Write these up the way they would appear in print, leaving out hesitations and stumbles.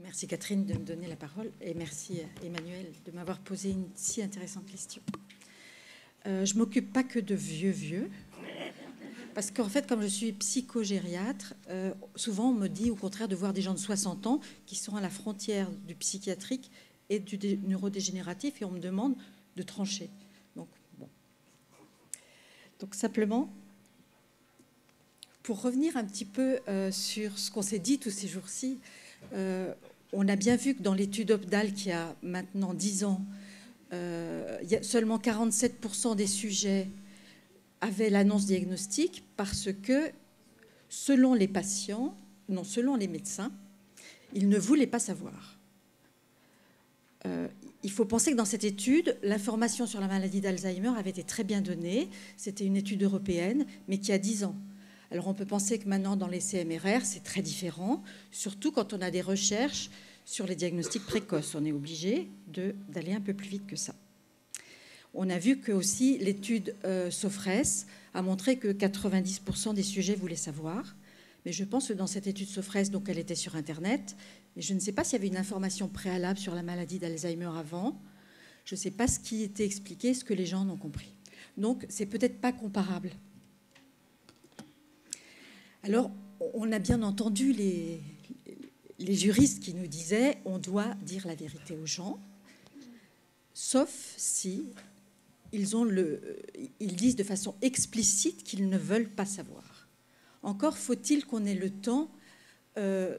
Merci Catherine de me donner la parole et merci Emmanuel de m'avoir posé une si intéressante question. Je ne m'occupe pas que de vieux, parce qu'en fait, comme je suis psychogériatre, souvent on me dit au contraire de voir des gens de 60 ans qui sont à la frontière du psychiatrique et du neurodégénératif et on me demande de trancher. Donc, bon. Donc simplement, pour revenir un petit peu sur ce qu'on s'est dit tous ces jours-ci, on a bien vu que dans l'étude Opdal qui a maintenant 10 ans, il y a seulement 47% des sujets avaient l'annonce diagnostique parce que, selon les patients, non, selon les médecins, ils ne voulaient pas savoir. Il faut penser que dans cette étude, l'information sur la maladie d'Alzheimer avait été très bien donnée. C'était une étude européenne, mais qui a 10 ans. Alors on peut penser que maintenant, dans les CMRR, c'est très différent, surtout quand on a des recherches sur les diagnostics précoces. On est obligé d'aller un peu plus vite que ça. On a vu que aussi l'étude Sofres a montré que 90% des sujets voulaient savoir. Mais je pense que dans cette étude Sofres, donc elle était sur Internet, et je ne sais pas s'il y avait une information préalable sur la maladie d'Alzheimer avant. Je ne sais pas ce qui était expliqué, ce que les gens n'ont compris. Donc, c'est peut-être pas comparable. Alors, on a bien entendu les juristes qui nous disaient on doit dire la vérité aux gens, sauf si ils disent de façon explicite qu'ils ne veulent pas savoir. Encore faut-il qu'on ait le temps de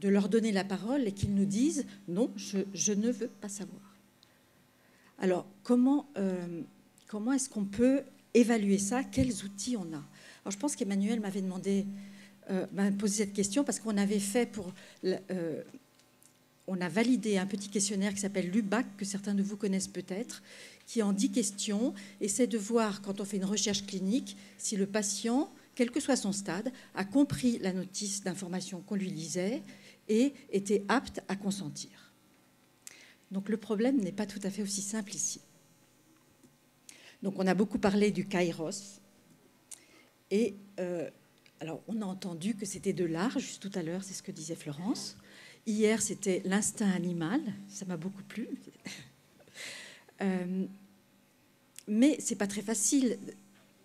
leur donner la parole et qu'ils nous disent non, je ne veux pas savoir. Alors, comment est-ce qu'on peut évaluer ça? Quels outils on a? Alors, je pense qu'Emmanuel m'avait posé cette question parce qu'on avait fait on a validé un petit questionnaire qui s'appelle l'UBAC, que certains de vous connaissent peut-être, qui en 10 questions essaie de voir, quand on fait une recherche clinique, si le patient, quel que soit son stade, a compris la notice d'information qu'on lui lisait et était apte à consentir. Donc le problème n'est pas tout à fait aussi simple ici. Donc on a beaucoup parlé du Kairos. Et alors, on a entendu que c'était de l'art, juste tout à l'heure, c'est ce que disait Florence. Hier, c'était l'instinct animal, ça m'a beaucoup plu. Mais ce n'est pas très facile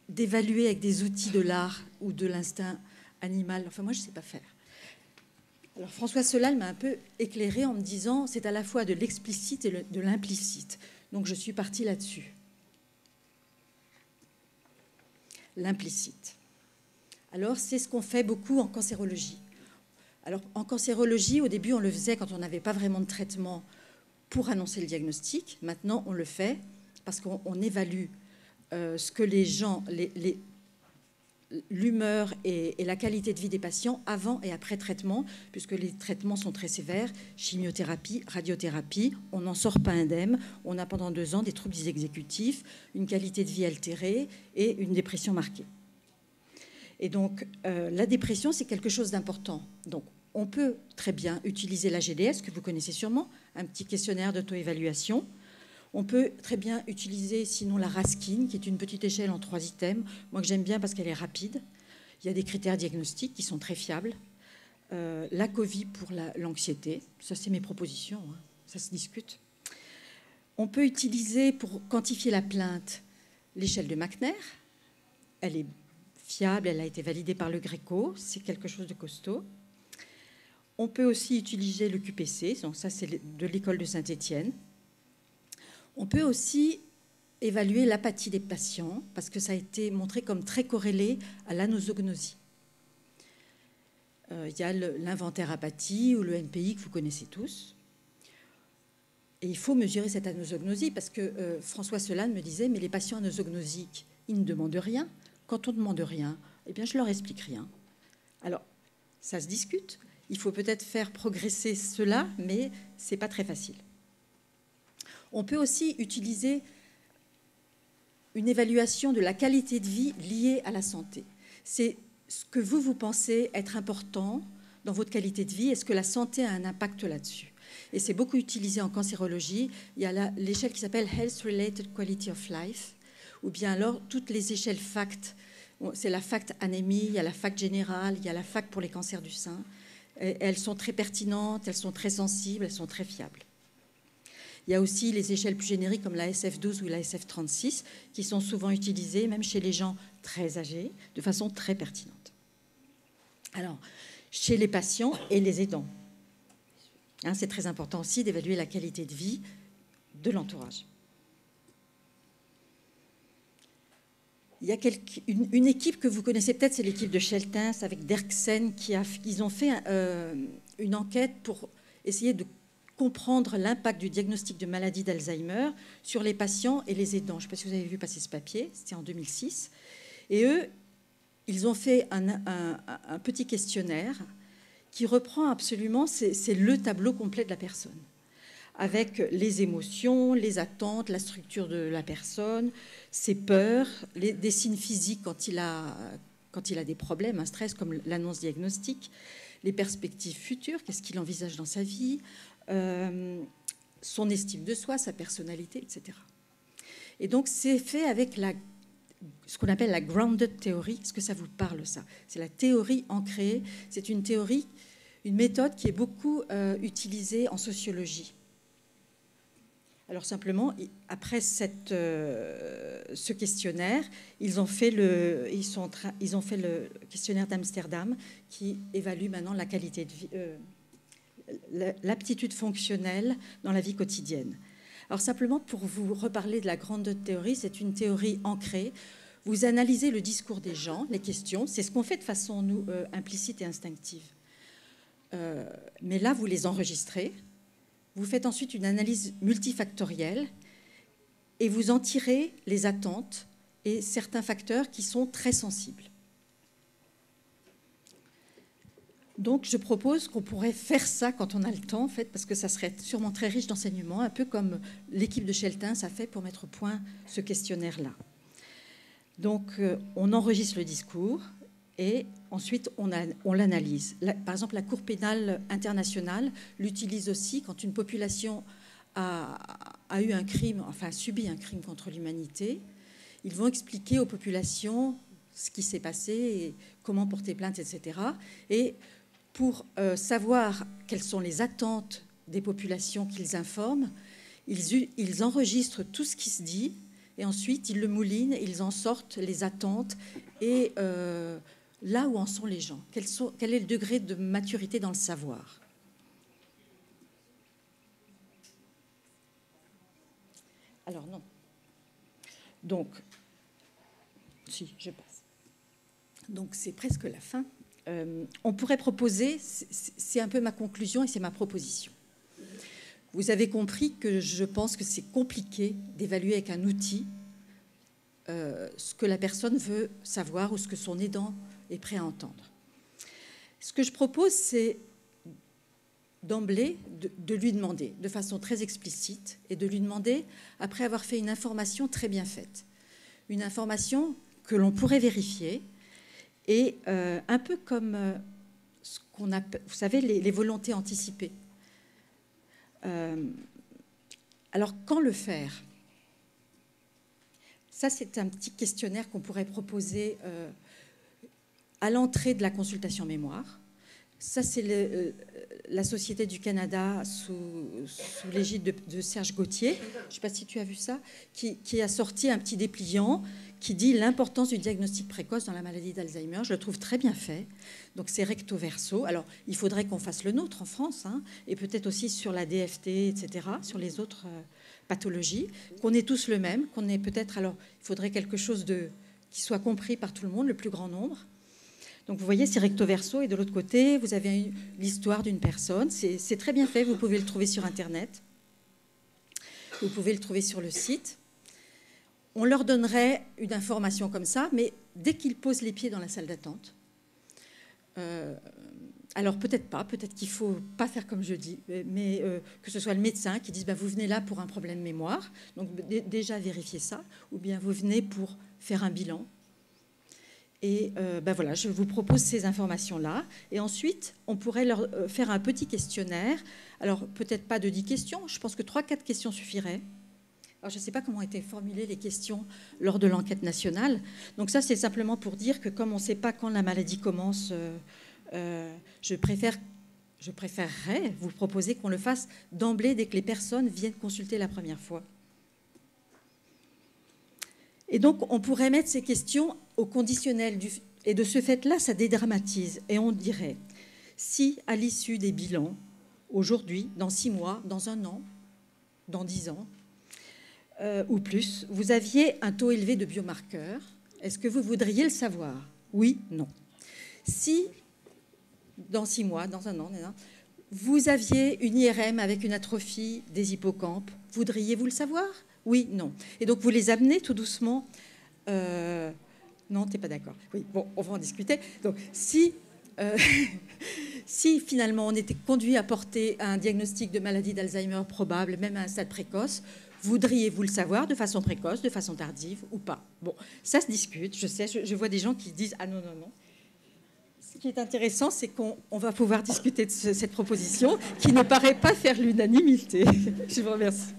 d'évaluer avec des outils de l'art ou de l'instinct animal. Enfin, moi, je ne sais pas faire. Alors, François Solal m'a un peu éclairé en me disant c'est à la fois de l'explicite et de l'implicite. Donc, je suis partie là-dessus. L'implicite. Alors, c'est ce qu'on fait beaucoup en cancérologie. Alors, en cancérologie, au début, on le faisait quand on n'avait pas vraiment de traitement pour annoncer le diagnostic. Maintenant, on le fait parce qu'on évalue ce que les gens, l'humeur et la qualité de vie des patients avant et après traitement, puisque les traitements sont très sévères, chimiothérapie, radiothérapie, on n'en sort pas indemne. On a pendant 2 ans des troubles exécutifs, une qualité de vie altérée et une dépression marquée. Et donc, la dépression, c'est quelque chose d'important. Donc, on peut très bien utiliser la GDS, que vous connaissez sûrement, un petit questionnaire d'auto-évaluation. On peut très bien utiliser, sinon, la Raskin, qui est une petite échelle en 3 items. Moi, que j'aime bien parce qu'elle est rapide. Il y a des critères diagnostiques qui sont très fiables. La COVID pour l'anxiété. Ça, c'est mes propositions. Hein. Ça se discute. On peut utiliser, pour quantifier la plainte, l'échelle de Mackner. Elle est fiable, elle a été validée par le Greco, c'est quelque chose de costaud. On peut aussi utiliser le QPC, donc ça c'est de l'école de Saint-Étienne. On peut aussi évaluer l'apathie des patients, parce que ça a été montré comme très corrélé à l'anosognosie. Il y a l'inventaire apathie ou le NPI que vous connaissez tous. Et il faut mesurer cette anosognosie, parce que François Solal me disait, mais les patients anosognosiques, ils ne demandent rien. Quand on ne demande rien, eh bien, je ne leur explique rien. Alors, ça se discute. Il faut peut-être faire progresser cela, mais ce n'est pas très facile. On peut aussi utiliser une évaluation de la qualité de vie liée à la santé. C'est ce que vous pensez être important dans votre qualité de vie. Est-ce que la santé a un impact là-dessus? Et c'est beaucoup utilisé en cancérologie. Il y a l'échelle qui s'appelle Health Related Quality of Life, ou bien alors toutes les échelles FACT. C'est la FACT anémie, il y a la FACT générale, il y a la FACT pour les cancers du sein. Elles sont très pertinentes, elles sont très sensibles, elles sont très fiables. Il y a aussi les échelles plus génériques comme la SF12 ou la SF36 qui sont souvent utilisées, même chez les gens très âgés, de façon très pertinente. Alors, chez les patients et les aidants, hein, c'est très important aussi d'évaluer la qualité de vie de l'entourage. Il y a une équipe que vous connaissez peut-être, c'est l'équipe de Scheltens avec Derksen, ils ont fait une enquête pour essayer de comprendre l'impact du diagnostic de maladie d'Alzheimer sur les patients et les aidants. Je ne sais pas si vous avez vu passer ce papier, c'était en 2006. Et eux, ils ont fait un petit questionnaire qui reprend absolument, c'est le tableau complet de la personne, avec les émotions, les attentes, la structure de la personne, ses peurs, des signes physiques quand il a des problèmes, un stress comme l'annonce diagnostique, les perspectives futures, qu'est-ce qu'il envisage dans sa vie, son estime de soi, sa personnalité, etc. Et donc c'est fait avec ce qu'on appelle la grounded theory. Est-ce que ça vous parle, ça? C'est la théorie ancrée. C'est une théorie, une méthode qui est beaucoup utilisée en sociologie. Alors simplement, après ce questionnaire, ils ont fait le questionnaire d'Amsterdam qui évalue maintenant la qualité de vie, l'aptitude fonctionnelle dans la vie quotidienne. Alors simplement pour vous reparler de la grande théorie, c'est une théorie ancrée. Vous analysez le discours des gens, les questions, c'est ce qu'on fait de façon implicite et instinctive. Mais là, vous les enregistrez. Vous faites ensuite une analyse multifactorielle et vous en tirez les attentes et certains facteurs qui sont très sensibles. Donc, je propose qu'on pourrait faire ça quand on a le temps, en fait, parce que ça serait sûrement très riche d'enseignements, un peu comme l'équipe de Scheltens a fait pour mettre au point ce questionnaire-là. Donc, on enregistre le discours et ensuite, on l'analyse. Par exemple, la Cour pénale internationale l'utilise aussi quand une population a eu un crime, enfin subi un crime contre l'humanité. Ils vont expliquer aux populations ce qui s'est passé, et comment porter plainte, etc. Et pour savoir quelles sont les attentes des populations qu'ils informent, ils enregistrent tout ce qui se dit et ensuite ils le moulinent, ils en sortent les attentes et là où en sont les gens. Quel est le degré de maturité dans le savoir? Alors non. Donc, si, je passe. Donc c'est presque la fin. On pourrait proposer, c'est un peu ma conclusion et c'est ma proposition. Vous avez compris que je pense que c'est compliqué d'évaluer avec un outil ce que la personne veut savoir ou ce que son aidant est prêt à entendre. Ce que je propose, c'est d'emblée de lui demander de façon très explicite et de lui demander, après avoir fait une information très bien faite, une information que l'on pourrait vérifier et un peu comme ce qu'on appelle, vous savez, les volontés anticipées. Alors, quand le faire? Ça, c'est un petit questionnaire qu'on pourrait proposer à l'entrée de la consultation mémoire. Ça, c'est la Société du Canada sous l'égide de Serge Gauthier. Je ne sais pas si tu as vu ça, qui a sorti un petit dépliant qui dit l'importance du diagnostic précoce dans la maladie d'Alzheimer. Je le trouve très bien fait. Donc, c'est recto verso. Alors, il faudrait qu'on fasse le nôtre en France, hein, et peut-être aussi sur la DFT, etc., sur les autres pathologies, qu'on ait tous le même, qu'on ait peut-être... Alors, il faudrait quelque chose qui soit compris par tout le monde, le plus grand nombre. Donc, vous voyez, c'est recto verso. Et de l'autre côté, vous avez l'histoire d'une personne. C'est très bien fait. Vous pouvez le trouver sur Internet. Vous pouvez le trouver sur le site. On leur donnerait une information comme ça, mais dès qu'ils posent les pieds dans la salle d'attente, alors peut-être pas, peut-être qu'il ne faut pas faire comme je dis, mais que ce soit le médecin qui dise bah, vous venez là pour un problème mémoire, donc déjà vérifiez ça, ou bien vous venez pour faire un bilan. Et voilà, je vous propose ces informations-là. Et ensuite, on pourrait leur faire un petit questionnaire. Alors, peut-être pas de 10 questions, je pense que 3-4 questions suffiraient. Alors, je ne sais pas comment étaient formulées les questions lors de l'enquête nationale. Donc ça, c'est simplement pour dire que comme on ne sait pas quand la maladie commence, je préfère je préférerais vous proposer qu'on le fasse d'emblée dès que les personnes viennent consulter la première fois. Et donc, on pourrait mettre ces questions au conditionnel. Et de ce fait-là, ça dédramatise. Et on dirait, si à l'issue des bilans, aujourd'hui, dans 6 mois, dans 1 an, dans 10 ans, ou plus, vous aviez un taux élevé de biomarqueurs, est-ce que vous voudriez le savoir? Oui, non. Si, dans 6 mois, dans 1 an, vous aviez une IRM avec une atrophie des hippocampes, voudriez-vous le savoir? Oui, non. Et donc, vous les amenez tout doucement. Non, tu n'es pas d'accord. Oui, bon, on va en discuter. Donc, si finalement on était conduit à porter un diagnostic de maladie d'Alzheimer probable, même à un stade précoce, voudriez-vous le savoir de façon précoce, de façon tardive ou pas? Bon, ça se discute. Je sais, je vois des gens qui disent « Ah non, non, non ». Ce qui est intéressant, c'est qu'on va pouvoir discuter de cette proposition qui ne paraît pas faire l'unanimité. Je vous remercie.